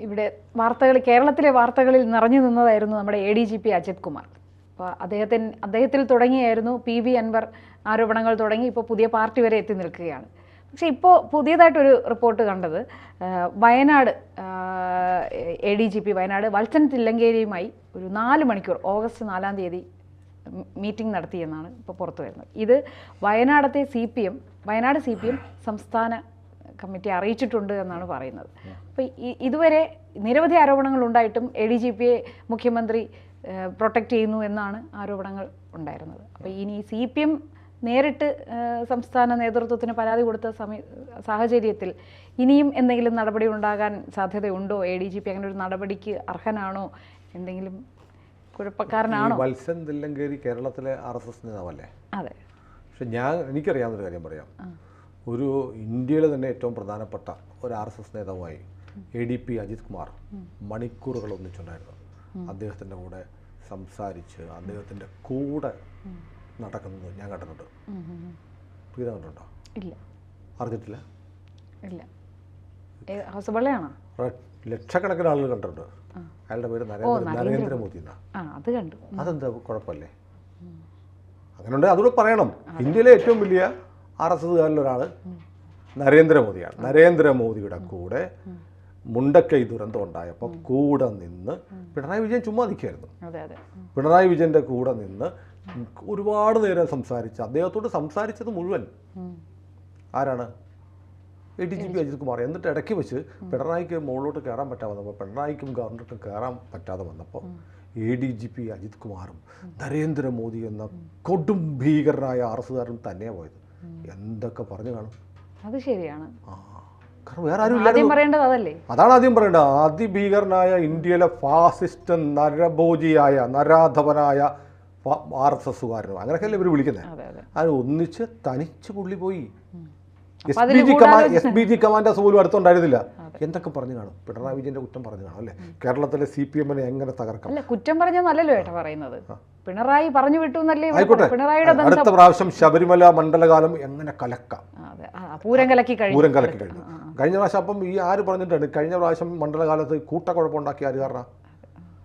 ഇവിടെ കേരളത്തിലെ വാർത്തകളിൽ നിറഞ്ഞു നിന്നതായിരുന്നു നമ്മുടെ ADGP അജിത് കുമാർ. അപ്പോൾ അദ്ദേഹത്തിൽ തുടങ്ങിയായിരുന്നു PV അൻവർ ആരോപണങ്ങൾ തുടങ്ങി ഇപ്പോൾ പുതിയ പാർട്ടി വരെ എത്തി നിൽക്കുകയാണ്. പക്ഷേ ഇപ്പോൾ പുതിയതായിട്ടൊരു റിപ്പോർട്ട് കണ്ടത് വയനാട് ADGP വയനാട് വത്സൻ തില്ലങ്കേരിയുമായി ഒരു 4 മണിക്കൂർ ഓഗസ്റ്റ് 4-ാം തീയതി മീറ്റിംഗ് നടത്തിയെന്നാണ് ഇപ്പോൾ പുറത്തു വരുന്നത്. ഇത് വയനാട് CPM സംസ്ഥാന കമ്മിറ്റി അറിയിച്ചിട്ടുണ്ട് എന്നാണ് പറയുന്നത്. അപ്പോൾ ഇതുവരെ നിരവധി ആരോപണങ്ങൾ ഉണ്ടായിട്ടും ADGPയെ മുഖ്യമന്ത്രി പ്രൊട്ടക്റ്റ് ചെയ്യുന്നു എന്നാണ് ആരോപണങ്ങൾ ഉണ്ടായിരുന്നത്. അപ്പോൾ ഇനി CPM നേരിട്ട് സംസ്ഥാന നേതൃത്വത്തിന് പരാതി കൊടുത്ത സാഹചര്യത്തിൽ ഇനിയും എന്തെങ്കിലും നടപടി ഉണ്ടാകാൻ സാധ്യതയുണ്ടോ? ADGP അങ്ങനെ ഒരു നടപടിക്ക് അർഹനാണോ? എന്തെങ്കിലും കുഴപ്പക്കാരനാണോ? വത്സൻ തില്ലങ്കേരി കേരളത്തിലെ RSS നേതാവല്ലേ? അതെ. പക്ഷെ എനിക്കറിയാവുന്നൊരു കാര്യം പറയാം. ഒരു ഇന്ത്യയിലെ തന്നെ ഏറ്റവും പ്രധാനപ്പെട്ട ഒരു RSS നേതാവായി ADP അജിത് കുമാർ മണിക്കൂറുകൾ ഒന്നിച്ചുണ്ടായിരുന്നു. അദ്ദേഹത്തിൻ്റെ കൂടെ സംസാരിച്ച് അദ്ദേഹത്തിൻ്റെ കൂടെ നടക്കുന്നത് ഞാൻ കണ്ടിട്ടുണ്ട്. പ്രീത കണ്ടിട്ടുണ്ടോ? ഇല്ല. അറിഞ്ഞിട്ടില്ല? ഇല്ല. ഹൗസബള്ളയാണോ? ലക്ഷക്കണക്കിന് ആളുകൾ കണ്ടിട്ടുണ്ട്. അയാളുടെ പേര് നരേന്ദ്രമോദി എന്നാ. അത് കണ്ടു. അതെന്താ കുഴപ്പമല്ലേ? അങ്ങനെ അതുകൂടെ പറയണം. ഇന്ത്യയിലെ ഏറ്റവും വലിയ RSSകാരിലൊരാൾ നരേന്ദ്രമോദിയാണ്. നരേന്ദ്രമോദിയുടെ കൂടെ മുണ്ടക്കൈ ദുരന്തം ഉണ്ടായപ്പോൾ കൂടെ നിന്ന് പിണറായി വിജയൻ ചുമ്മാ നിൽക്കുകയായിരുന്നു. പിണറായി വിജയൻ്റെ കൂടെ നിന്ന് ഒരുപാട് നേരം സംസാരിച്ച് അദ്ദേഹത്തോട് സംസാരിച്ചത് മുഴുവൻ ആരാണ്? ADGP അജിത് കുമാർ. എന്നിട്ട് ഇടയ്ക്ക് വെച്ച് പിണറായിക്ക് മുകളിലോട്ട് കയറാൻ പറ്റാതെ വന്നപ്പോൾ പിണറായിക്കും ഗവർണർക്കും കയറാൻ പറ്റാതെ വന്നപ്പോൾ ADGP അജിത് കുമാറും നരേന്ദ്രമോദി എന്ന കൊടും ഭീകരനായ RSSകാരനും തന്നെയാണ് പോയത്. എന്തൊക്കെ പറഞ്ഞു കാണും. അത് ശരിയാണ്. കാരണം വേറെ ആരും ഇല്ല. അതാണ് ആദ്യം പറയേണ്ടത്. അതിഭീകരനായ ഇന്ത്യയിലെ ഫാസിസ്റ്റ് നരാധവനായ RSSകാരനും അങ്ങനെയൊക്കെയല്ലേ ഇവർ വിളിക്കുന്നത്. അത് ഒന്നിച്ച് തനിച്ച് പുള്ളി പോയി. SBG കമാൻഡേഴ്സ് പോലും അടുത്തുണ്ടായിരുന്നില്ല. എന്തൊക്കെ പറഞ്ഞു കാണും. പിണറായി വിജയന്റെ കുറ്റം പറഞ്ഞു കാണും അല്ലേ? കേരളത്തിലെ CPM-നെ എങ്ങനെ തകർക്കാം? അല്ല, കുറ്റം പറഞ്ഞല്ലോ ഏട്ടാ പറയുന്നത്. പിണറായി പറഞ്ഞു വിട്ടു എന്നല്ലേ. ആയിക്കോട്ടെ, അടുത്ത പ്രാവശ്യം ശബരിമല മണ്ഡലകാലം എങ്ങനെ കലക്കാം? പൂരം കലക്കി കഴിഞ്ഞു. കഴിഞ്ഞ പ്രാവശ്യം അപ്പം ഈ ആര് പറഞ്ഞിട്ടാണ് കഴിഞ്ഞ പ്രാവശ്യം മണ്ഡലകാലത്ത് കൂട്ടക്കുഴപ്പമുണ്ടാക്കിയ ആര് കാരണം?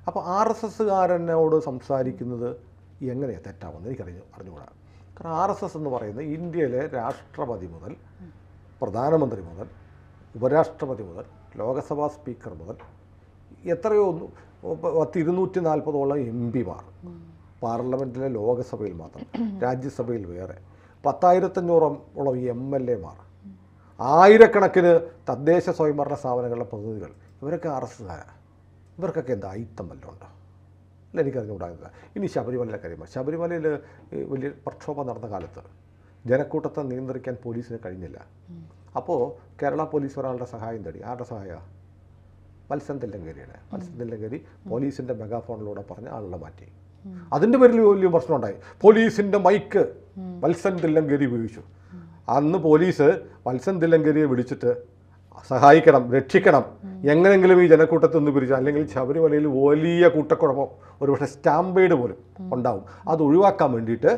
അപ്പോൾ RSSകാരനോട് സംസാരിക്കുന്നത് എങ്ങനെയാണ് തെറ്റാവുന്നത് അറിഞ്ഞുകൂടാ. കാരണം RSS എന്ന് പറയുന്നത് ഇന്ത്യയിലെ രാഷ്ട്രപതി മുതൽ പ്രധാനമന്ത്രി മുതൽ ഉപരാഷ്ട്രപതി മുതൽ ലോകസഭാ സ്പീക്കർ മുതൽ എത്രയോ 240ഓളം MP-മാർ പാർലമെൻറ്റിലെ ലോകസഭയിൽ മാത്രം, രാജ്യസഭയിൽ വേറെ 10,500ഓളം MLA-മാർ, ആയിരക്കണക്കിന് തദ്ദേശ സ്വയംഭരണ സ്ഥാപനങ്ങളിലെ പ്രതിനിധികൾ, ഇവരൊക്കെ RSSകാരാണ്. ഇവർക്കൊക്കെ എന്താ അയിത്തം വല്ലതും ഉണ്ടോ? അല്ല, എനിക്കറിഞ്ഞുകൂടാകുന്നില്ല. ഇനി ശബരിമലയിലെ കാര്യമാണ്. ശബരിമലയിൽ വലിയ പ്രക്ഷോഭം നടന്ന കാലത്ത് ജനക്കൂട്ടത്തെ നിയന്ത്രിക്കാൻ പോലീസിന് കഴിഞ്ഞില്ല. അപ്പോൾ കേരള പോലീസ് ഒരാളുടെ സഹായം തേടി. ആരുടെ സഹായമാണ്? വത്സൻ തില്ലങ്കേരിയുടെ. വത്സൻ തില്ലങ്കേരി പോലീസിൻ്റെ മെഗാഫോണിലൂടെ പറഞ്ഞ് ആളുകളെ മാറ്റി. അതിൻ്റെ പേരിൽ വലിയ പ്രശ്നമുണ്ടായി. പോലീസിൻ്റെ മൈക്ക് വത്സൻ തില്ലങ്കേരി ഉപയോഗിച്ചു. അന്ന് പോലീസ് വത്സൻ തില്ലങ്കേരിയെ വിളിച്ചിട്ട് സഹായിക്കണം, രക്ഷിക്കണം, എങ്ങനെങ്കിലും ഈ ജനക്കൂട്ടത്തിൽ നിന്ന് പിരിച്ചു, അല്ലെങ്കിൽ ശബരിമലയിൽ വലിയ കൂട്ടക്കുഴപ്പം, ഒരുപക്ഷെ സ്റ്റാമ്പേഡ് പോലും ഉണ്ടാവും, അത് ഒഴിവാക്കാൻ വേണ്ടിയിട്ട്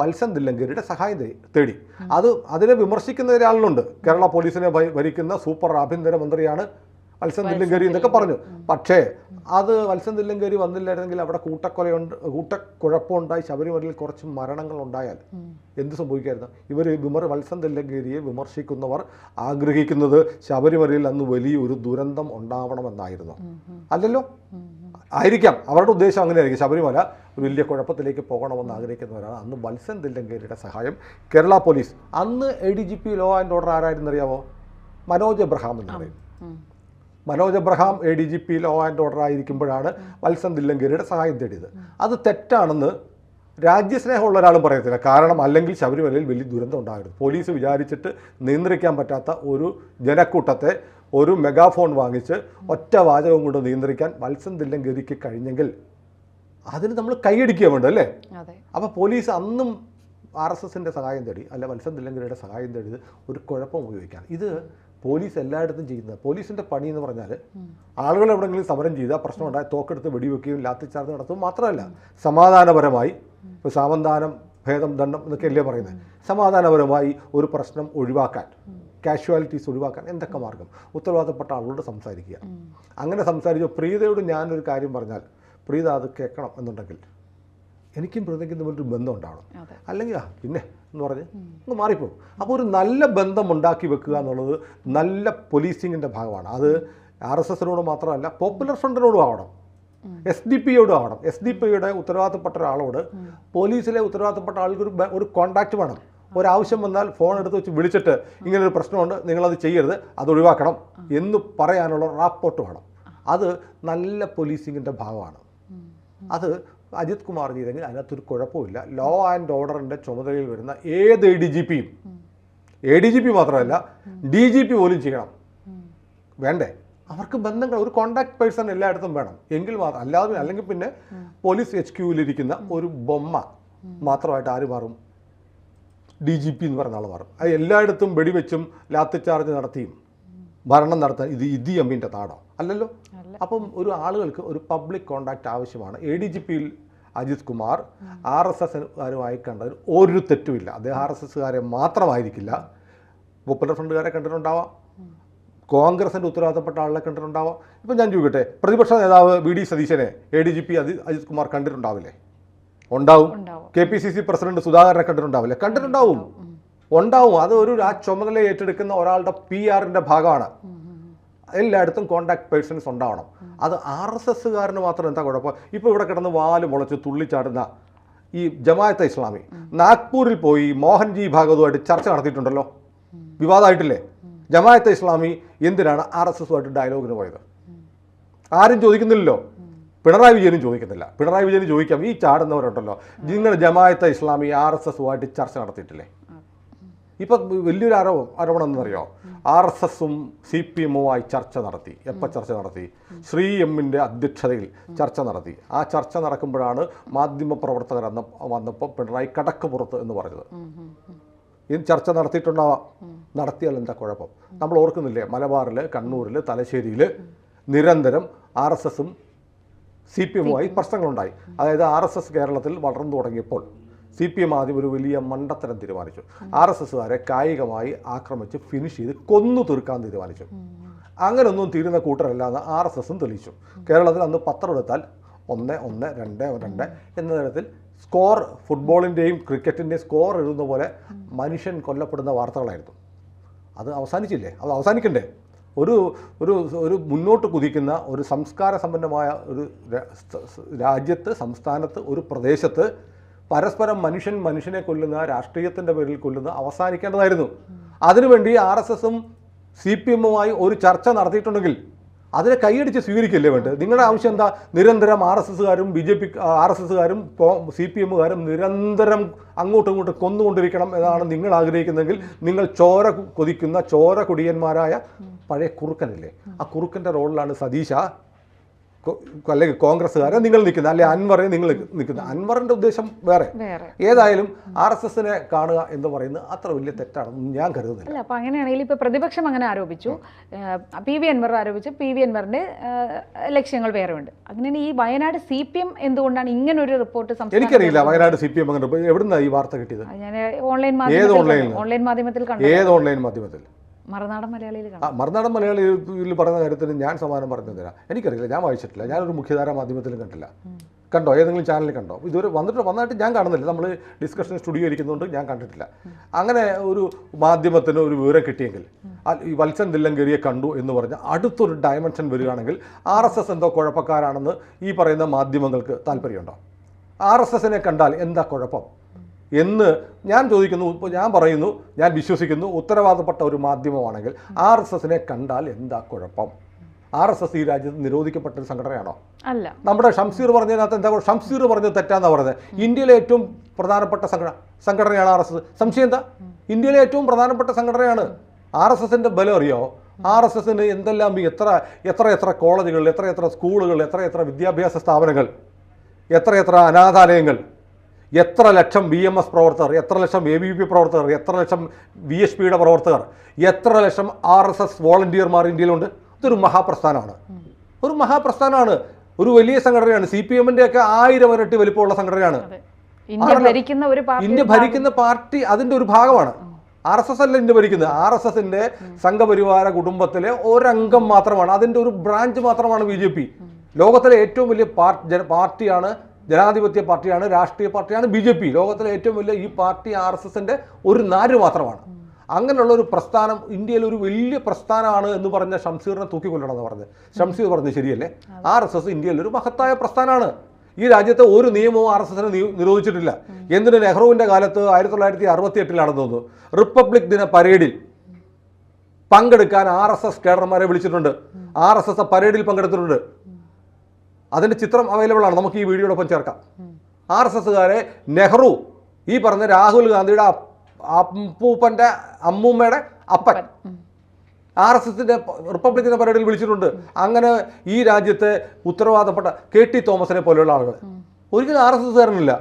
വത്സൻ തില്ലങ്കേരിയുടെ സഹായം തേടി. അതിനെ വിമർശിക്കുന്ന ഒരാളുണ്ട്. കേരള പോലീസിനെ ഭരിക്കുന്ന സൂപ്പർ ആഭ്യന്തരമന്ത്രിയാണ് വത്സൻ തില്ലങ്കേരി എന്നൊക്കെ പറഞ്ഞു. പക്ഷേ അത് വത്സൻ തില്ലങ്കേരി വന്നില്ലായിരുന്നെങ്കിൽ അവിടെ കൂട്ടക്കുഴപ്പമുണ്ടായി ശബരിമലയിൽ കുറച്ച് മരണങ്ങൾ ഉണ്ടായാൽ എന്ത് സംഭവിക്കായിരുന്നു? വത്സൻ തില്ലങ്കേരിയെ വിമർശിക്കുന്നവർ ആഗ്രഹിക്കുന്നത് ശബരിമലയിൽ അന്ന് വലിയൊരു ദുരന്തം ഉണ്ടാവണമെന്നായിരുന്നു. അല്ലല്ലോ? ആയിരിക്കാം, അവരുടെ ഉദ്ദേശം അങ്ങനെയായിരിക്കും. ശബരിമല ഒരു വലിയ കുഴപ്പത്തിലേക്ക് പോകണമെന്ന് ആഗ്രഹിക്കുന്നവരാണ്. അന്ന് വത്സൻ തില്ലങ്കേരിയുടെ സഹായം കേരള പോലീസ്, അന്ന് ADGP ലോ ആൻഡ് ഓർഡർ ആരായിരുന്നറിയാമോ? മനോജ് എബ്രഹാം എന്ന് പറയും. Manoj Abraham ADGP law and order ആയിരിക്കുമ്പോഴാണ് വത്സൻ തില്ലങ്കേരിയുടെ സഹായം തേടിയത്. അത് തെറ്റാണെന്ന് രാജ്യസ്നേഹമുള്ള ഒരാളും പറയത്തില്ല. കാരണം അല്ലെങ്കിൽ ശബരിമലയിൽ വലിയ ദുരന്തം ഉണ്ടായിരുന്നു. പോലീസ് വിചാരിച്ചിട്ട് നിയന്ത്രിക്കാൻ പറ്റാത്ത ഒരു ജനക്കൂട്ടത്തെ ഒരു മെഗാഫോൺ വാങ്ങിച്ച് ഒറ്റ വാചകം കൊണ്ട് നിയന്ത്രിക്കാൻ വത്സൻ തില്ലങ്കേരിക്ക് കഴിഞ്ഞെങ്കിൽ അതിന് നമ്മൾ കൈയടിക്കുക വേണ്ട അല്ലേ? അപ്പോൾ പോലീസ് അന്നും RSSൻ്റെ സഹായം തേടി, അല്ല വത്സൻ തില്ലങ്കേരിയുടെ സഹായം തേടിയത് ഒരു കുഴപ്പം ഉപയോഗിക്കാൻ. ഇത് പോലീസ് എല്ലായിടത്തും ചെയ്യുന്നത്. പോലീസിൻ്റെ പണി എന്ന് പറഞ്ഞാൽ ആളുകൾ എവിടെയെങ്കിലും സമരം ചെയ്താൽ പ്രശ്നമുണ്ടായി തോക്കെടുത്ത് വെടിവെക്കുകയും ലാത്തിച്ചാർജ് നടത്തും മാത്രമല്ല, സമാധാനപരമായി, ഇപ്പോൾ സാവധാനം ഭേദം ദണ്ഡം എന്നൊക്കെയല്ലേ പറയുന്നത്, സമാധാനപരമായി ഒരു പ്രശ്നം ഒഴിവാക്കാൻ കാഷ്വാലിറ്റീസ് ഒഴിവാക്കാൻ എന്തൊക്കെ മാർഗം? ഉത്തരവാദിത്തപ്പെട്ട ആളോട് സംസാരിക്കുക. അങ്ങനെ സംസാരിച്ചു പ്രീതയോട് ഞാനൊരു കാര്യം പറഞ്ഞാൽ പ്രീത അത് കേൾക്കണം എന്നുണ്ടെങ്കിൽ എനിക്കും പ്രീതയ്ക്കും തമ്മിലൊരു ബന്ധം ഉണ്ടാവണം. അല്ലെങ്കിൽ പിന്നെ എന്ന് പറഞ്ഞ് ഒന്ന് മാറിപ്പോകും. അപ്പോൾ ഒരു നല്ല ബന്ധം ഉണ്ടാക്കി വെക്കുക എന്നുള്ളത് നല്ല പോലീസിങ്ങിൻ്റെ ഭാഗമാണ്. അത് RSSനോട് മാത്രമല്ല, പോപ്പുലർ ഫ്രണ്ടിനോടും ആവണം, SDP യോടും ആവണം. SDP ഉത്തരവാദിത്തപ്പെട്ട ഒരാളോട് പോലീസിലെ ഉത്തരവാദിത്തപ്പെട്ട ആൾക്ക് ഒരു കോൺടാക്റ്റ് വേണം. ഒരാവശ്യം വന്നാൽ ഫോൺ എടുത്ത് വെച്ച് വിളിച്ചിട്ട് ഇങ്ങനൊരു പ്രശ്നമുണ്ട്, നിങ്ങളത് ചെയ്യരുത്, അത് ഒഴിവാക്കണം എന്ന് പറയാനുള്ള റാപ്പോർട്ട് വേണം. അത് നല്ല പോലീസിങ്ങിൻ്റെ ഭാഗമാണ്. അത് അജിത് കുമാർ ചെയ്തെങ്കിൽ അതിനകത്തൊരു കുഴപ്പമില്ല. ലോ ആൻഡ് ഓർഡറിൻ്റെ ചുമതലയിൽ വരുന്ന ഏത് ADGP മാത്രമല്ല DGP പോലും ചെയ്യണം. വേണ്ടേ? അവർക്ക് ബന്ധങ്ങൾ, ഒരു കോണ്ടാക്ട് പേഴ്സൺ എല്ലായിടത്തും വേണം. എങ്കിൽ മാത്രം, അല്ലാതെ അല്ലെങ്കിൽ പിന്നെ പോലീസ് HQവിലിരിക്കുന്ന ഒരു ബൊമ്മ മാത്രമായിട്ട് ആര് മാറും? DGP എന്ന് പറയുന്ന ആൾ മാറും. അത് എല്ലായിടത്തും വെടിവെച്ചും ലാത്തി ചാർജ് നടത്തിയും ഭരണം നടത്താൻ ഇത് ഇതി അമ്മീൻ്റെ നാടോ? അല്ലല്ലോ. അപ്പം ഒരു ആളുകൾക്ക് ഒരു പബ്ലിക് കോണ്ടാക്റ്റ് ആവശ്യമാണ്. ADGPയിൽ അജിത് കുമാർ RSSകാരുമായി കണ്ടതിൽ ഒരു തെറ്റുമില്ല. അദ്ദേഹം RSSകാരെ മാത്രമായിരിക്കില്ല, പോപ്പുലർ ഫ്രണ്ടുകാരെ കണ്ടിട്ടുണ്ടാവാം, കോൺഗ്രസിൻ്റെ ഉത്തരവാദിത്തപ്പെട്ട ആളെ കണ്ടിട്ടുണ്ടാവാം. ഇപ്പം ഞാൻ ചോദിക്കട്ടെ, പ്രതിപക്ഷ നേതാവ് VD സതീശനെ ADGP അജിത് കുമാർ കണ്ടിട്ടുണ്ടാവില്ലേ? ഉണ്ടാവും. KPCC പ്രസിഡന്റ് സുധാകരനെ കണ്ടിട്ടുണ്ടാവില്ലേ? കണ്ടിട്ടുണ്ടാവും, ഉണ്ടാവും. അത് ആ ചുമതല ഏറ്റെടുക്കുന്ന ഒരാളുടെ PR-ന്റെ ഭാഗമാണ്. എല്ലായിടത്തും കോണ്ടാക്ട് പേഴ്സൺസ് ഉണ്ടാവണം. അത് RSSകാരന് മാത്രം എന്താ കുഴപ്പം? ഇപ്പോൾ ഇവിടെ കിടന്ന് വാല് മുളച്ച് തുള്ളിച്ചാടുന്ന ഈ ജമാഅത്തെ ഇസ്ലാമി നാഗ്പൂരിൽ പോയി മോഹൻജി ഭാഗവതുമായിട്ട് ചർച്ച നടത്തിയിട്ടുണ്ടല്ലോ, വിവാദമായിട്ടില്ലേ? ജമാഅത്തെ ഇസ്ലാമി എന്തിനാണ് RSSുമായിട്ട് ഡയലോഗിന് പോയത്? ആരും ചോദിക്കുന്നില്ലല്ലോ. പിണറായി വിജയനും ചോദിക്കുന്നില്ല. പിണറായി വിജയന് ചോദിക്കാം, ഈ ചാടുന്നവരുണ്ടല്ലോ, നിങ്ങൾ ജമാഅത്തെ ഇസ്ലാമി RSSുമായിട്ട് ചർച്ച നടത്തിയിട്ടില്ലേ? ഇപ്പം വലിയൊരു ആരോപണം എന്നറിയോ? RSSും CPM-ഉമായി ചർച്ച നടത്തി. എപ്പോൾ ചർച്ച നടത്തി? ശ്രീ M-ന്റെ അധ്യക്ഷതയിൽ ചർച്ച നടത്തി. ആ ചർച്ച നടക്കുമ്പോഴാണ് മാധ്യമപ്രവർത്തകർ വന്നപ്പോൾ പിണറായി കടക്ക് പുറത്ത് എന്ന് പറഞ്ഞത്. ഈ ചർച്ച നടത്തിയിട്ടുണ്ടാവാം. നടത്തിയാൽ എന്താ കുഴപ്പം? നമ്മൾ ഓർക്കുന്നില്ലേ, മലബാറിൽ, കണ്ണൂരിൽ, തലശ്ശേരിയിൽ നിരന്തരം RSSും CPM-ഉമായി പ്രശ്നങ്ങളുണ്ടായി. അതായത് RSS കേരളത്തിൽ വളർന്നു തുടങ്ങിയപ്പോൾ CPM ആദ്യം ഒരു വലിയ മണ്ടത്തരം തീരുമാനിച്ചു. RSSകാരെ കായികമായി ആക്രമിച്ച് ഫിനിഷ് ചെയ്ത് കൊന്നു തീർക്കാൻ തീരുമാനിച്ചു. അങ്ങനെയൊന്നും തീരുന്ന കൂട്ടരല്ലാന്ന് RSSും തെളിയിച്ചു. കേരളത്തിൽ അന്ന് പത്രം എടുത്താൽ 1-1, 2-2 എന്ന തരത്തിൽ സ്കോർ, ഫുട്ബോളിൻ്റെയും ക്രിക്കറ്റിൻ്റെയും സ്കോർ എഴുതുന്ന പോലെ മനുഷ്യൻ കൊല്ലപ്പെടുന്ന വാർത്തകളായിരുന്നു. അത് അവസാനിച്ചില്ലേ? അത് അവസാനിക്കണ്ടേ? ഒരു ഒരു ഒരു മുന്നോട്ട് കുതിക്കുന്ന ഒരു സംസ്കാര സമ്പന്നമായ ഒരു രാജ്യത്ത്, സംസ്ഥാനത്ത്, ഒരു പ്രദേശത്ത് പരസ്പരം മനുഷ്യനെ കൊല്ലുന്ന, രാഷ്ട്രീയത്തിൻ്റെ പേരിൽ കൊല്ലുന്ന അവസാനിക്കേണ്ടതായിരുന്നു. അതിനുവേണ്ടി RSSും CPM-ഉമായി ഒരു ചർച്ച നടത്തിയിട്ടുണ്ടെങ്കിൽ അതിനെ കൈയടിച്ച് സ്വീകരിക്കില്ലേ വേണ്ടത്? നിങ്ങളുടെ ആവശ്യം എന്താ? നിരന്തരം RSSകാരും RSSകാരും CPM-കാരും നിരന്തരം അങ്ങോട്ടും ഇങ്ങോട്ടും കൊന്നുകൊണ്ടിരിക്കണം എന്നാണ് നിങ്ങൾ ആഗ്രഹിക്കുന്നതെങ്കിൽ നിങ്ങൾ ചോര കൊതിക്കുന്ന ചോര കുടിയന്മാരായ പഴയ കുറുക്കനില്ലേ, ആ കുറുക്കൻ്റെ റോളിലാണ് സതീശ അല്ലെങ്കിൽ കോൺഗ്രസ്സുകാരെ നിങ്ങൾ നിൽക്കുന്നത്, അല്ലെ അൻവറെ നിങ്ങൾ നിൽക്കുന്നത്. അൻവറിൻ്റെ ഉദ്ദേശം വേറെ. ഏതായാലും RSSനെ കാണുക എന്ന് പറയുന്നത് അത്ര വലിയ തെറ്റാണെന്ന് ഞാൻ കരുതുന്നില്ല. അല്ല, അപ്പോൾ അങ്ങനെയാണെങ്കിൽ ഇപ്പോൾ പ്രതിപക്ഷം അങ്ങനെ ആരോപിച്ചു, PV അൻവർ ആരോപിച്ചു, PV അൻവറിൻ്റെ ലക്ഷ്യങ്ങൾ വേറെ ഉണ്ട്. അങ്ങനെയാണ് ഈ വയനാട് CPM എന്തുകൊണ്ടാണ് ഇങ്ങനൊരു റിപ്പോർട്ട്? എനിക്കറിയില്ല വയനാട് CPM അങ്ങനെ എവിടുന്നാണ് ഈ വാർത്ത കിട്ടിയത്? ഞാൻ ഓൺലൈൻ മാധ്യമത്തിൽ കണ്ടു. ഏത് ഓൺലൈൻ മാധ്യമത്തിൽ? മറുനാടൻ മലയാളിയിൽ. മറുനാടൻ മലയാളിയിൽ പറയുന്ന കാര്യത്തിന് ഞാൻ സമാധാനം പറഞ്ഞതില്ല. എനിക്കറിയില്ല, ഞാൻ വായിച്ചിട്ടില്ല. ഞാനൊരു മുഖ്യധാര മാധ്യമത്തിലും കണ്ടില്ല. കണ്ടോ? ഏതെങ്കിലും ചാനലിൽ കണ്ടോ? ഇതുവരെ വന്നിട്ട് ഞാൻ കാണുന്നില്ല. നമ്മൾ ഡിസ്കഷൻ സ്റ്റുഡിയോ ഇരിക്കുന്നതുകൊണ്ട് ഞാൻ കണ്ടിട്ടില്ല. അങ്ങനെ ഒരു മാധ്യമത്തിന് ഒരു വിവരം കിട്ടിയെങ്കിൽ, ഈ വത്സൻ തില്ലങ്കേരിയെ കണ്ടു എന്ന് പറഞ്ഞാൽ അടുത്തൊരു ഡയമെൻഷൻ വരികയാണെങ്കിൽ RSS എന്തോ കുഴപ്പക്കാരാണെന്ന് ഈ പറയുന്ന മാധ്യമങ്ങൾക്ക് താല്പര്യമുണ്ടോ? RSSനെ കണ്ടാൽ എന്താ കുഴപ്പം എന്ന് ഞാൻ ചോദിക്കുന്നു. ഇപ്പോൾ ഞാൻ പറയുന്നു, ഞാൻ വിശ്വസിക്കുന്നു, ഉത്തരവാദപ്പെട്ട ഒരു മാധ്യമമാണെങ്കിൽ RSSനെ കണ്ടാൽ എന്താ കുഴപ്പം? RSS ഈ രാജ്യത്ത് നിരോധിക്കപ്പെട്ട ഒരു സംഘടനയാണോ? അല്ല. നമ്മുടെ ഷംസീർ പറഞ്ഞതിനകത്ത് എന്താ? ഷംസീർ പറഞ്ഞത് തെറ്റാന്നാ പറഞ്ഞത്. ഇന്ത്യയിലെ ഏറ്റവും പ്രധാനപ്പെട്ട സംഘടനയാണ് RSS. സംശയം എന്താ? ഇന്ത്യയിലെ ഏറ്റവും പ്രധാനപ്പെട്ട സംഘടനയാണ്. RSSന്റെ ബലം അറിയോ? RSSന് എന്തെല്ലാം എത്ര കോളേജുകൾ, എത്ര സ്കൂളുകൾ, എത്ര വിദ്യാഭ്യാസ സ്ഥാപനങ്ങൾ, എത്ര അനാഥാലയങ്ങൾ, എത്ര ലക്ഷം BMS പ്രവർത്തകർ, എത്ര ലക്ഷം ABVP പ്രവർത്തകർ, എത്ര ലക്ഷം VHPയുടെ പ്രവർത്തകർ, എത്ര ലക്ഷം RSS വോളണ്ടിയർമാർ ഇന്ത്യയിലുണ്ട്. ഇതൊരു മഹാപ്രസ്ഥാനമാണ്, ഒരു വലിയ സംഘടനയാണ്. CPM-ന്റെ ഒക്കെ 1000 ഇരട്ടി വലിപ്പമുള്ള സംഘടനയാണ്. ഇന്ത്യ ഭരിക്കുന്ന പാർട്ടി അതിൻ്റെ ഒരു ഭാഗമാണ്. RSS അല്ല ഇന്ത്യ ഭരിക്കുന്നത്. RSSന്റെ സംഘപരിവാര കുടുംബത്തിലെ ഒരംഗം മാത്രമാണ്, അതിൻ്റെ ഒരു ബ്രാഞ്ച് മാത്രമാണ് BJP. ലോകത്തിലെ ഏറ്റവും വലിയ പാർട്ടിയാണ്, ജനാധിപത്യ പാർട്ടിയാണ്, രാഷ്ട്രീയ പാർട്ടിയാണ് BJP. ലോകത്തിലെ ഏറ്റവും വലിയ ഈ പാർട്ടി RSSന്റെ ഒരു നാര് മാത്രമാണ്. അങ്ങനെയുള്ള ഒരു പ്രസ്ഥാനം ഇന്ത്യയിൽ ഒരു വലിയ പ്രസ്ഥാനമാണ് എന്ന് പറഞ്ഞ ഷംസീറിനെ തൂക്കിക്കൊല്ലണമെന്ന് പറഞ്ഞത്. ഷംസീർ പറഞ്ഞത് ശരിയല്ലേ? RSS ഇന്ത്യയിൽ ഒരു മഹത്തായ പ്രസ്ഥാനമാണ്. ഈ രാജ്യത്തെ ഒരു നിയമവും RSSനെ നിരോധിച്ചിട്ടില്ല. എന്തിന്? നെഹ്റുവിൻ്റെ കാലത്ത് 1968 തോന്നുന്നു റിപ്പബ്ലിക് ദിന പരേഡിൽ പങ്കെടുക്കാൻ RSS കേഡർമാരെ വിളിച്ചിട്ടുണ്ട്. RSS പരേഡിൽ പങ്കെടുത്തിട്ടുണ്ട്. അതിൻ്റെ ചിത്രം അവൈലബിൾ ആണ്, നമുക്ക് ഈ വീഡിയോടൊപ്പം ചേർക്കാം. RSSകാരെ നെഹ്റു ഈ പറഞ്ഞ രാഹുൽ ഗാന്ധിയുടെ അപ്പൂപ്പൻ്റെ അമ്മൂമ്മയുടെ അപ്പൻ RSSന്റെ റിപ്പബ്ലിക് ദിന പരേഡിൽ വിളിച്ചിട്ടുണ്ട്. അങ്ങനെ ഈ രാജ്യത്തെ ഉത്തരവാദപ്പെട്ട KT തോമസിനെ പോലെയുള്ള ആളുകൾ ഒരിക്കലും RSSകാരനില്ല.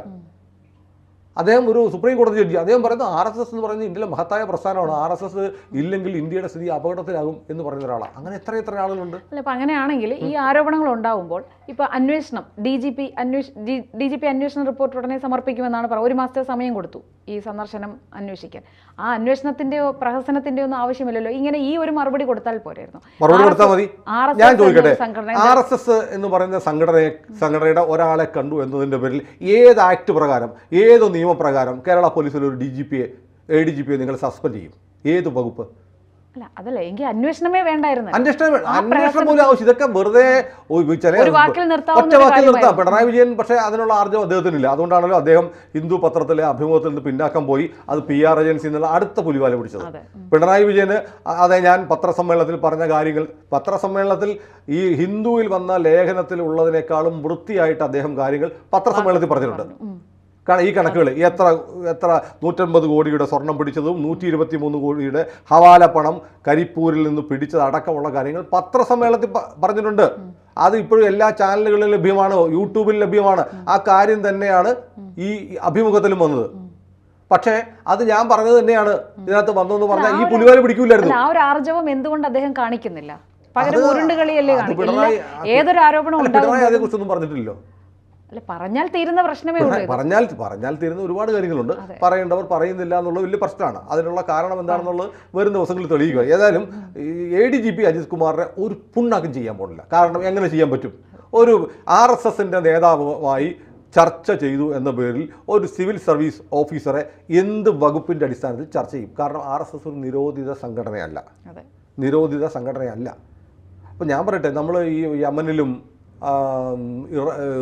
അദ്ദേഹം ഒരു സുപ്രീം കോടതി ജഡ്ജി. അദ്ദേഹം പറയുന്നത് RSS എന്ന് പറയുന്നത് ഇന്ത്യയിലെ മഹത്തായ പ്രസ്ഥാനമാണ്, RSS ഇല്ലെങ്കിൽ ഇന്ത്യയുടെ സ്ഥിതി അപകടത്തിലാകും എന്ന് പറയുന്ന ഒരാളാണ്. അങ്ങനെ എത്ര ആളുകളുണ്ട്. അല്ല, അപ്പം അങ്ങനെയാണെങ്കിൽ ഈ ആരോപണങ്ങൾ ഉണ്ടാകുമ്പോൾ ഇപ്പോൾ അന്വേഷണം DGP അന്വേഷണ റിപ്പോർട്ട് ഉടനെ സമർപ്പിക്കുമെന്നാണ് പറയുന്നത്. 1 മാസത്തെ സമയം കൊടുത്തു ഈ സന്ദർശനം അന്വേഷിക്കാൻ. ആ അന്വേഷണത്തിൻ്റെയോ പ്രഹസനത്തിൻ്റെയോ ഒന്നും ആവശ്യമില്ലല്ലോ. ഇങ്ങനെ ഈ ഒരു മറുപടി കൊടുത്താൽ പോരായിരുന്നു? മറുപടി കൊടുത്താൽ മതി. ഞാൻ ചോദിക്കട്ടെ, RSS എന്ന് പറയുന്ന സംഘടനയുടെ ഒരാളെ കണ്ടു എന്നതിൻ്റെ പേരിൽ ഏത് ആക്ട് പ്രകാരം, ഏത് നിയമപ്രകാരം കേരള പോലീസിൽ ഒരു ADGP നിങ്ങൾ സസ്പെൻഡ് ചെയ്യും? ഏത് വകുപ്പ്? അല്ല, അതല്ല എങ്കിൽ അന്വേഷണമേ വേണ്ടായിരുന്നു. അന്വേഷണം പോലും ആവശ്യം. ഇതൊക്കെ വെറുതെ ഒറ്റ വാക്കിൽ നിർത്താം. പിണറായി വിജയൻ പക്ഷേ അതിനുള്ള ആർജവം അദ്ദേഹത്തിനില്ല. അതുകൊണ്ടാണല്ലോ അദ്ദേഹം ഹിന്ദു പത്രത്തിലെ അഭിമുഖത്തിൽ നിന്ന് പിന്നാക്കം പോയി അത് PR ഏജൻസി എന്നുള്ള അടുത്ത പുലിവാല പിടിച്ചത്. പിണറായി വിജയന് അതെ, ഞാൻ പത്രസമ്മേളനത്തിൽ പറഞ്ഞ കാര്യങ്ങൾ, പത്രസമ്മേളനത്തിൽ ഈ ഹിന്ദുവിൽ വന്ന ലേഖനത്തിൽ ഉള്ളതിനേക്കാളും വൃത്തിയായിട്ട് അദ്ദേഹം കാര്യങ്ങൾ പത്രസമ്മേളനത്തിൽ പറഞ്ഞിട്ടുണ്ട്. ഈ കണക്കുകൾ എത്ര 150 കോടിയുടെ സ്വർണം പിടിച്ചതും 123 കോടിയുടെ ഹവാല പണം കരിപ്പൂരിൽ നിന്ന് പിടിച്ചത് അടക്കമുള്ള കാര്യങ്ങൾ പത്രസമ്മേളനത്തിൽ പറഞ്ഞിട്ടുണ്ട്. അത് ഇപ്പോഴും എല്ലാ ചാനലുകളിലും ലഭ്യമാണ്, യൂട്യൂബിൽ ലഭ്യമാണ്. ആ കാര്യം തന്നെയാണ് ഈ അഭിമുഖത്തിലും വന്നത്. പക്ഷേ അത് ഞാൻ പറഞ്ഞത് തന്നെയാണ് ഇതിനകത്ത് വന്നതെന്ന് പറഞ്ഞാൽ ഈ പുലിവാല പിടിക്കൂലായിരുന്നു. ആ ഒരു ആർജവം എന്തുകൊണ്ട് അദ്ദേഹം കാണിക്കുന്നില്ല? പകരം ഉരുണ്ടുകളിയല്ലേ കാണിക്കുന്നത്? ഏതൊരു ആരോപണം അതേക്കുറിച്ചൊന്നും പറഞ്ഞിട്ടില്ലല്ലോ. അല്ല, പറഞ്ഞാൽ തീരുന്ന പ്രശ്നമേ ഉള്ളൂ. പറഞ്ഞാൽ തീരുന്ന ഒരുപാട് കാര്യങ്ങളുണ്ട്. പറയേണ്ടവർ പറയുന്നില്ല എന്നുള്ള വലിയ പ്രശ്നമാണ്. അതിനുള്ള കാരണം എന്താണെന്നുള്ളത് വരും ദിവസങ്ങളിൽ തെളിയിക്കുക. ഏതായാലും ADGP അജിത് കുമാറിനെ ഒരു പുണ്ണാക്കം ചെയ്യാൻ പോണില്ല. കാരണം എങ്ങനെ ചെയ്യാൻ പറ്റും? ഒരു RSSന്റെ നേതാവുമായി ചർച്ച ചെയ്തു എന്ന പേരിൽ ഒരു സിവിൽ സർവീസ് ഓഫീസറെ എന്ത് വകുപ്പിൻ്റെ അടിസ്ഥാനത്തിൽ ചർച്ച ചെയ്യും? കാരണം RSS ഒരു നിരോധിത സംഘടനയല്ല. അപ്പോൾ ഞാൻ പറയട്ടെ, നമ്മൾ ഈ യമനിലും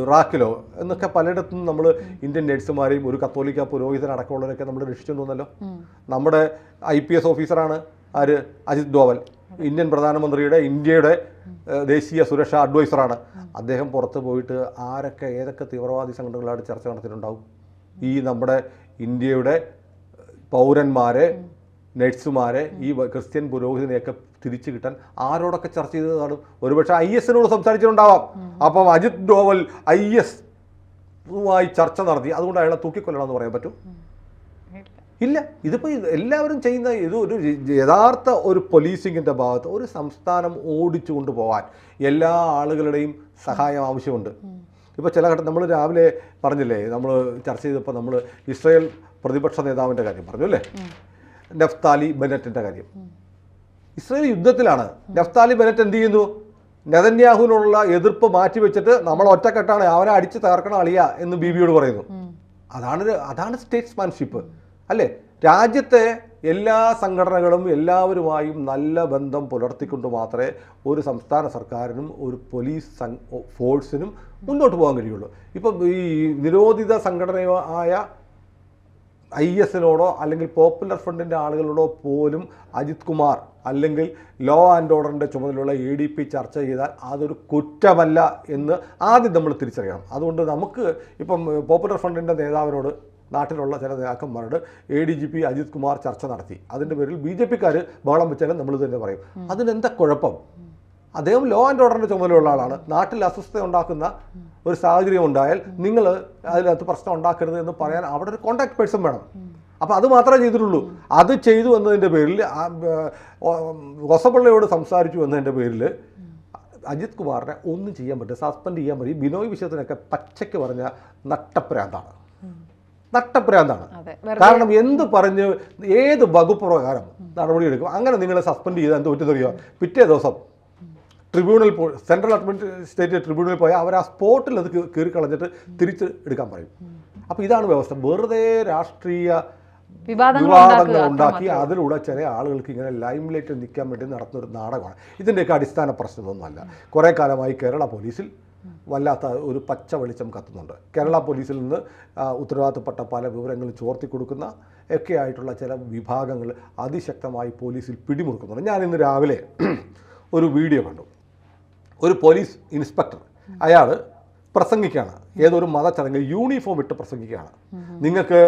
ഇറാഖിലോ എന്നൊക്കെ പലയിടത്തും നമ്മൾ ഇന്ത്യൻ നഴ്സുമാരെയും ഒരു കത്തോലിക്ക പുരോഹിതനടക്കമുള്ളവരൊക്കെ നമ്മൾ രക്ഷിച്ചു തോന്നല്ലോ. നമ്മുടെ IPS ഓഫീസറാണ് ആര്? അജിത് ഡോവൽ, ഇന്ത്യൻ പ്രധാനമന്ത്രിയുടെ ഇന്ത്യയുടെ ദേശീയ സുരക്ഷാ അഡ്വൈസറാണ്. അദ്ദേഹം പുറത്ത് പോയിട്ട് ആരൊക്കെ ഏതൊക്കെ തീവ്രവാദി സംഘടനകളായിട്ട് ചർച്ച നടത്തിയിട്ടുണ്ടാവും? ഈ നമ്മുടെ ഇന്ത്യയുടെ പൗരന്മാരെ, നഴ്സുമാരെ, ഈ ക്രിസ്ത്യൻ പുരോഹിതനെയൊക്കെ തിരിച്ചു കിട്ടാൻ ആരോടൊക്കെ ചർച്ച ചെയ്തത് കാണും? ഒരുപക്ഷെ IS-നോട് സംസാരിച്ചിട്ടുണ്ടാവാം. അപ്പം അജിത് ഡോവൽ IS-മായി ചർച്ച നടത്തി, അതുകൊണ്ട് അയാളെ തൂക്കിക്കൊല്ലണമെന്ന് പറയാൻ പറ്റും? ഇല്ല. ഇതിപ്പോൾ എല്ലാവരും ചെയ്യുന്ന ഇത് ഒരു യഥാർത്ഥ ഒരു പോലീസിങ്ങിൻ്റെ ഭാഗത്ത് ഒരു സംസ്ഥാനം ഓടിച്ചു കൊണ്ടുപോകാൻ എല്ലാ ആളുകളുടെയും സഹായം ആവശ്യമുണ്ട്. ഇപ്പോൾ ചില ഘട്ടം നമ്മൾ രാവിലെ പറഞ്ഞില്ലേ, നമ്മൾ ചർച്ച ചെയ്തപ്പോൾ നമ്മൾ ഇസ്രായേൽ പ്രതിപക്ഷ നേതാവിൻ്റെ കാര്യം പറഞ്ഞു അല്ലേ, നഫ്താലി ബെനറ്റിൻ്റെ കാര്യം. ഇസ്രായേൽ യുദ്ധത്തിലാണ്. നഫ്താലി ബെനറ്റ് എന്ത് ചെയ്യുന്നു? നെതന്യാഹുവിനുള്ള എതിർപ്പ് മാറ്റിവെച്ചിട്ട് നമ്മൾ ഒറ്റക്കെട്ടാണ്, അവനെ അടിച്ച് തകർക്കണം അളിയ എന്ന് ബീബിയോട് പറയുന്നു. അതാണ് സ്റ്റേറ്റ്സ്മാൻഷിപ്പ് അല്ലേ? രാജ്യത്തെ എല്ലാ സംഘടനകളും എല്ലാവരുമായും നല്ല ബന്ധം പുലർത്തിക്കൊണ്ട് മാത്രമേ ഒരു സംസ്ഥാന സർക്കാരിനും ഒരു പോലീസ് ഫോഴ്സിനും മുന്നോട്ട് പോകാൻ കഴിയുള്ളൂ. ഇപ്പം ഈ നിരോധിത സംഘടനയായ IS-നോടോ അല്ലെങ്കിൽ പോപ്പുലർ ഫ്രണ്ടിൻ്റെ ആളുകളോടോ പോലും അജിത് കുമാർ അല്ലെങ്കിൽ ലോ ആൻഡ് ഓർഡറിൻ്റെ ചുമതലയുള്ള ADP ചർച്ച ചെയ്താൽ അതൊരു കുറ്റമല്ല എന്ന് ആദ്യം നമ്മൾ തിരിച്ചറിയണം. അതുകൊണ്ട് നമുക്ക് ഇപ്പം പോപ്പുലർ ഫ്രണ്ടിൻ്റെ നേതാവിനോട്, നാട്ടിലുള്ള ചില നേതാക്കന്മാരോട് ADGP അജിത് കുമാർ ചർച്ച നടത്തി, അതിൻ്റെ പേരിൽ BJP-ക്കാർ ബഹളം വെച്ചാലും നമ്മൾ തന്നെ പറയും. അതിനെന്താ കുഴപ്പം? അദ്ദേഹം ലോ ആൻഡ് ഓർഡറിൻ്റെ ചുമതലയുള്ള ആളാണ്. നാട്ടിൽ അസ്വസ്ഥത ഉണ്ടാക്കുന്ന ഒരു സാഹചര്യം ഉണ്ടായാൽ നിങ്ങൾ അതിനകത്ത് പ്രശ്നം ഉണ്ടാക്കരുത് എന്ന് പറയാൻ അവിടെ ഒരു കോൺടാക്ട് പേഴ്സൺ വേണം. അപ്പോൾ അത് മാത്രമേ ചെയ്തിട്ടുള്ളൂ. അത് ചെയ്തു എന്നതിൻ്റെ പേരിൽ, ഹൊസപ്പിള്ളയോട് സംസാരിച്ചു എന്നതിൻ്റെ പേരിൽ അജിത് കുമാറിനെ ഒന്നും ചെയ്യാൻ പറ്റും, സസ്പെൻഡ് ചെയ്യാൻ പറ്റും. ബിനോയ് വിശ്വത്തിനൊക്കെ പച്ചയ്ക്ക് പറഞ്ഞ നട്ടപ്രാന്താണ്. നട്ടപ്രാന്താണ്. അതെ. കാരണം എന്ത് പറഞ്ഞ് ഏത് വകുപ്പ് പ്രകാരം നടപടിയെടുക്കും? അങ്ങനെ നിങ്ങളെ സസ്പെൻഡ് ചെയ്താൽ എന്ത് പറ്റുന്നറിയോ? പിറ്റേ ദിവസം ട്രിബ്യൂണൽ സെൻട്രൽ അഡ്മിനിസ്ട്രേറ്റീവ് ട്രിബ്യൂണലിൽ പോയാൽ അവർ ആ സ്പോട്ടിൽ അത് കീറി കളഞ്ഞിട്ട് തിരിച്ച് എടുക്കാൻ പറയും. അപ്പോൾ ഇതാണ് വ്യവസ്ഥ. വെറുതെ രാഷ്ട്രീയ വിവാദങ്ങൾ ഉണ്ടാക്കി അതിലൂടെ ചില ആളുകൾക്ക് ഇങ്ങനെ ലൈം ലൈറ്റിൽ നിൽക്കാൻ വേണ്ടി നടത്തുന്ന ഒരു നാടകമാണ്. ഇതിൻ്റെയൊക്കെ അടിസ്ഥാന പ്രശ്നമൊന്നുമല്ല. കുറേ കാലമായി കേരള പോലീസിൽ വല്ലാത്ത ഒരു പച്ച വെളിച്ചം കത്തുന്നുണ്ട്. കേരള പോലീസിൽ നിന്ന് ഉത്തരവാദിത്തപ്പെട്ട പല വിവരങ്ങളും ചോർത്തി കൊടുക്കുന്ന ഒക്കെ ആയിട്ടുള്ള ചില വിഭാഗങ്ങൾ അതിശക്തമായി പോലീസിൽ പിടിമുറുക്കുന്നുണ്ട്. ഞാൻ ഇന്ന് രാവിലെ ഒരു വീഡിയോ കണ്ടു. ഒരു പോലീസ് ഇൻസ്പെക്ടർ അയാൾ പ്രസംഗിക്കുകയാണ്. ഏതൊരു മതച്ചടങ്ങിൽ യൂണിഫോം ഇട്ട് പ്രസംഗിക്കുകയാണ്. നിങ്ങൾക്ക്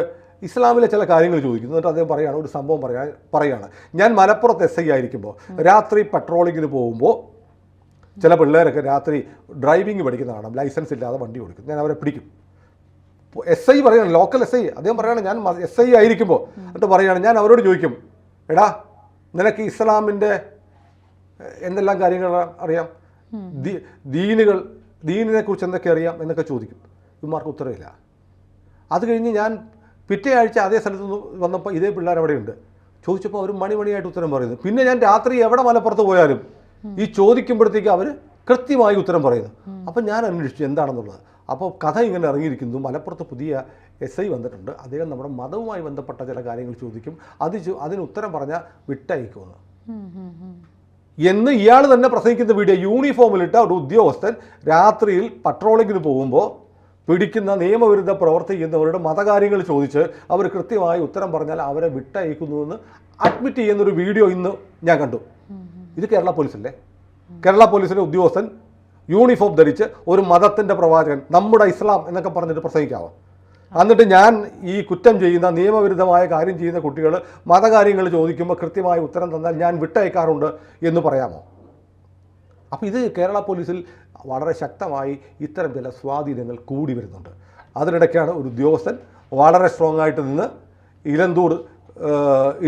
ഇസ്ലാമിലെ ചില കാര്യങ്ങൾ ചോദിക്കുന്നു. എന്നിട്ട് അദ്ദേഹം പറയുകയാണ്, ഒരു സംഭവം പറയുകയാണ്, ഞാൻ മലപ്പുറത്ത് SI ആയിരിക്കുമ്പോൾ രാത്രി പട്രോളിങ്ങിന് പോകുമ്പോൾ ചില പിള്ളേരൊക്കെ രാത്രി ഡ്രൈവിംഗ് പഠിക്കുന്ന കാണാം, ലൈസൻസ് ഇല്ലാതെ വണ്ടി ഓടിക്കും. ഞാൻ അവരെ പിടിക്കും. SI പറയുകയാണ്, ലോക്കൽ SI അദ്ദേഹം പറയുകയാണ്, ഞാൻ SI ആയിരിക്കുമ്പോൾ എന്നിട്ട് പറയുകയാണ്, ഞാൻ അവരോട് ചോദിക്കും, എടാ നിനക്ക് ഇസ്ലാമിൻ്റെ എന്തെല്ലാം കാര്യങ്ങൾ അറിയാം, ദീനിനെ കുറിച്ച് എന്തൊക്കെ അറിയാം എന്നൊക്കെ ചോദിക്കും. ഇവന്മാർക്ക് ഉത്തരവില്ല. അത് കഴിഞ്ഞ് ഞാൻ പിറ്റേ ആഴ്ച അതേ സ്ഥലത്ത് നിന്ന് വന്നപ്പോൾ ഇതേ പിള്ളേർ അവിടെയുണ്ട്. ചോദിച്ചപ്പോൾ അവർ മണിയായിട്ട് ഉത്തരം പറയുന്നു. പിന്നെ ഞാൻ രാത്രി എവിടെ മലപ്പുറത്ത് പോയാലും ഈ ചോദിക്കുമ്പോഴത്തേക്ക് അവർ കൃത്യമായി ഉത്തരം പറയുന്നു. അപ്പം ഞാൻ അന്വേഷിച്ചു എന്താണെന്നുള്ളത്. അപ്പോൾ കഥ ഇങ്ങനെ ഇറങ്ങിയിരിക്കുന്നു. മലപ്പുറത്ത് പുതിയ SI വന്നിട്ടുണ്ട്. അദ്ദേഹം നമ്മുടെ മതവുമായി ബന്ധപ്പെട്ട ചില കാര്യങ്ങൾ ചോദിക്കും. അതിന് ഉത്തരം പറഞ്ഞാൽ വിട്ടയക്കുമെന്ന് എന്ന് ഇയാൾ തന്നെ പ്രസംഗിക്കുന്ന വീഡിയോ. യൂണിഫോമിലിട്ട ഒരു ഉദ്യോഗസ്ഥൻ രാത്രിയിൽ പട്രോളിങ്ങിന് പോകുമ്പോൾ പിടിക്കുന്ന നിയമവിരുദ്ധ പ്രവർത്തിക്കുന്നവരുടെ മതകാര്യങ്ങൾ ചോദിച്ച് അവർ കൃത്യമായി ഉത്തരം പറഞ്ഞാൽ അവരെ വിട്ടയക്കുന്നുവെന്ന് അഡ്മിറ്റ് ചെയ്യുന്നൊരു വീഡിയോ ഇന്ന് ഞാൻ കണ്ടു. ഇത് കേരള പോലീസല്ലേ? കേരള പോലീസിലെ ഉദ്യോഗസ്ഥൻ യൂണിഫോം ധരിച്ച് ഒരു മതത്തിൻ്റെ പ്രവാചകൻ, നമ്മുടെ ഇസ്ലാം എന്നൊക്കെ പറഞ്ഞിട്ട് പ്രസംഗിക്കാവോ? എന്നിട്ട് ഞാൻ ഈ കുറ്റം ചെയ്യുന്ന നിയമവിരുദ്ധമായ കാര്യം ചെയ്യുന്ന കുട്ടികൾ മതകാര്യങ്ങൾ ചോദിക്കുമ്പോൾ കൃത്യമായ ഉത്തരം തന്നാൽ ഞാൻ വിട്ടയക്കാറുണ്ട് എന്ന് പറയാമോ? അപ്പോൾ ഇത് കേരള പോലീസിൽ വളരെ ശക്തമായി ഇത്തരം ചില സ്വാധീനങ്ങൾ കൂടി വരുന്നുണ്ട്. അതിനിടയ്ക്കാണ് ഒരു ഉദ്യോഗസ്ഥൻ വളരെ സ്ട്രോങ് ആയിട്ട് നിന്ന്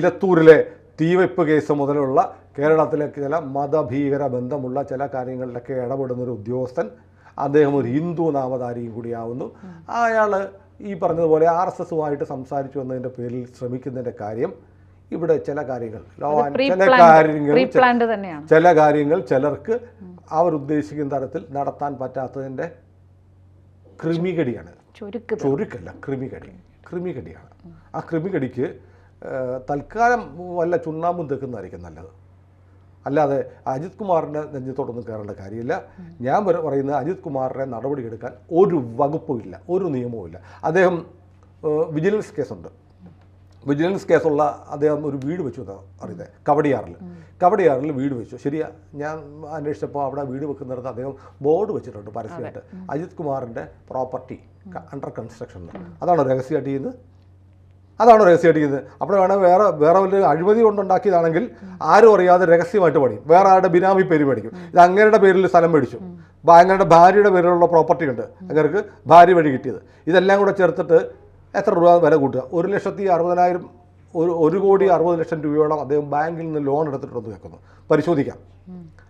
ഇലത്തൂരിലെ തീവയ്പ്പ് കേസ് മുതലുള്ള കേരളത്തിലെ ചില മതഭീകര ബന്ധമുള്ള ചില കാര്യങ്ങളിലൊക്കെ ഇടപെടുന്നൊരു ഉദ്യോഗസ്ഥൻ, അദ്ദേഹം ഒരു ഹിന്ദു നാമധാരിയും കൂടിയാവുന്നു. അയാൾ ഈ പറഞ്ഞതുപോലെ RSSുമായിട്ട് സംസാരിച്ചു എന്നതിൻ്റെ പേരിൽ ശ്രമിക്കുന്നതിൻ്റെ കാര്യം ഇവിടെ ചില കാര്യങ്ങൾ ചിലർക്ക് അവരുദ്ദേശിക്കുന്ന തരത്തിൽ നടത്താൻ പറ്റാത്തതിൻ്റെ ക്രിമികടിയാണ്. ചൊരുക്കല്ല, ക്രിമികടിയാണ്. ആ ക്രിമികടിക്ക് തൽക്കാലം വല്ല ചുണ്ണാമ്പും തെക്കുന്നതായിരിക്കും നല്ലത്. അല്ലാതെ അജിത് കുമാറിൻ്റെ നെഞ്ചത്തോടൊന്നും കയറേണ്ട കാര്യമില്ല. ഞാൻ പറയുന്നത് അജിത് കുമാറിനെ നടപടിയെടുക്കാൻ ഒരു വകുപ്പുമില്ല, ഒരു നിയമവുമില്ല. അദ്ദേഹം വിജിലൻസ് കേസുണ്ട്. വിജിലൻസ് കേസുള്ള അദ്ദേഹം ഒരു വീട് വെച്ചു എന്നാണ് അറിയുന്നത്. കവടിയാറിൽ വീട് വെച്ചു. ശരിയാ, ഞാൻ അന്വേഷിച്ചപ്പോൾ അവിടെ വീട് വെക്കുന്നിടത്ത് അദ്ദേഹം ബോർഡ് വെച്ചിട്ടുണ്ട് പരസ്യമായിട്ട്, അജിത് കുമാറിൻ്റെ പ്രോപ്പർട്ടി അണ്ടർ കൺസ്ട്രക്ഷൻ. അതാണോ രഹസ്യമായിട്ട് ചെയ്യുന്നത്? അപ്പോൾ വേണമെങ്കിൽ വേറെ വല്ല അഴിമതി കൊണ്ടുണ്ടാക്കിയതാണെങ്കിൽ ആരും അറിയാതെ രഹസ്യമായിട്ട് പണിയും. വേറെ ആരുടെ ബിനാമി പേര് മേടിക്കും. ഇത് അങ്ങേരുടെ പേരിൽ സ്ഥലം മേടിച്ചു, അങ്ങയുടെ ഭാര്യയുടെ പേരിലുള്ള പ്രോപ്പർട്ടി ഉണ്ട്, അങ്ങേർക്ക് ഭാര്യ വഴി കിട്ടിയത്. ഇതെല്ലാം കൂടെ ചേർത്തിട്ട് എത്ര രൂപ വില കൂട്ടുക? 1,60,000 1,60,00,000 രൂപയോളം അദ്ദേഹം ബാങ്കിൽ നിന്ന് ലോൺ എടുത്തിട്ടുണ്ടെന്ന് കേൾക്കുന്നു. പരിശോധിക്കാം.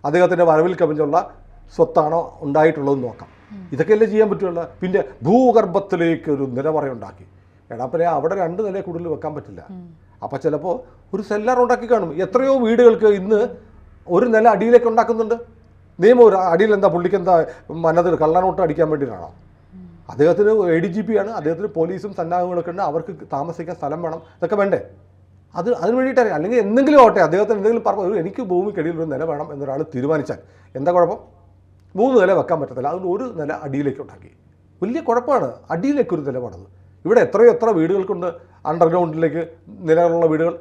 അദ്ദേഹത്തിൻ്റെ വരവിൽ കവിഞ്ഞുള്ള സ്വത്താണോ ഉണ്ടായിട്ടുള്ളതെന്ന് നോക്കാം. ഇതൊക്കെയല്ലേ ചെയ്യാൻ പറ്റുള്ളൂ. പിന്നെ ഭൂഗർഭത്തിലേക്ക് ഒരു നിലവറയുണ്ടാക്കി. പിന്നെ അവിടെ 2 നില കൂടുതൽ വെക്കാൻ പറ്റില്ല. അപ്പോൾ ചിലപ്പോൾ ഒരു സെല്ലാർ ഉണ്ടാക്കി കാണും. എത്രയോ വീടുകൾക്ക് ഇന്ന് 1 നില അടിയിലേക്ക് ഉണ്ടാക്കുന്നുണ്ട്. നിയമം ഒരു അടിയിൽ എന്താ പുള്ളിക്കെന്താ മനതിൽ കള്ളനോട്ട് അടിക്കാൻ വേണ്ടിയിട്ടാണോ? അദ്ദേഹത്തിന് ADGP ആണ്, അദ്ദേഹത്തിന് പോലീസും സന്നാഹങ്ങളൊക്കെ ഉണ്ട്, അവർക്ക് താമസിക്കാൻ സ്ഥലം വേണം, ഇതൊക്കെ വേണ്ടേ? അതിന് വേണ്ടിയിട്ടറിയാം. അല്ലെങ്കിൽ എന്തെങ്കിലും ആവട്ടെ, അദ്ദേഹത്തിന് എന്തെങ്കിലും പറഞ്ഞു എനിക്ക് ഭൂമിക്കടിയിൽ ഒരു നില വേണം എന്നൊരാൾ തീരുമാനിച്ചാൽ എന്താ കുഴപ്പം? 3 നില വെക്കാൻ പറ്റത്തില്ല, അതുകൊണ്ട് 1 നില അടിയിലേക്ക് ഉണ്ടാക്കി. വലിയ കുഴപ്പമാണ്. അടിയിലേക്കൊരു നില വേണത്. ഇവിടെ എത്ര വീടുകൾക്കുണ്ട് അണ്ടർഗ്രൗണ്ടിലേക്ക് നിലകളുള്ള വീടുകൾ.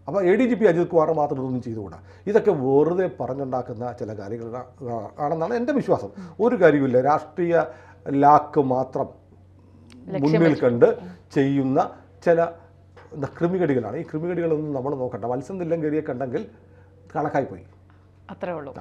അപ്പോൾ ADGP അജിത് കുമാർ മാത്രം ഇതൊന്നും ചെയ്തുകൂടാ. ഇതൊക്കെ വെറുതെ പറഞ്ഞുണ്ടാക്കുന്ന ചില കാര്യങ്ങൾ ആണെന്നാണ് എൻ്റെ വിശ്വാസം. ഒരു കാര്യമില്ല, രാഷ്ട്രീയ ലാക്ക് മാത്രം മുന്നിൽ കണ്ട് ചെയ്യുന്ന ചില ക്രിമികടികളാണ്. ഈ ക്രിമികടികളൊന്നും നമ്മൾ നോക്കണ്ട. മത്സ്യം തില്ലങ്കേരിയെ കണ്ടെങ്കിൽ കണക്കായിപ്പോയി. അത്രേ ഉള്ളൂ.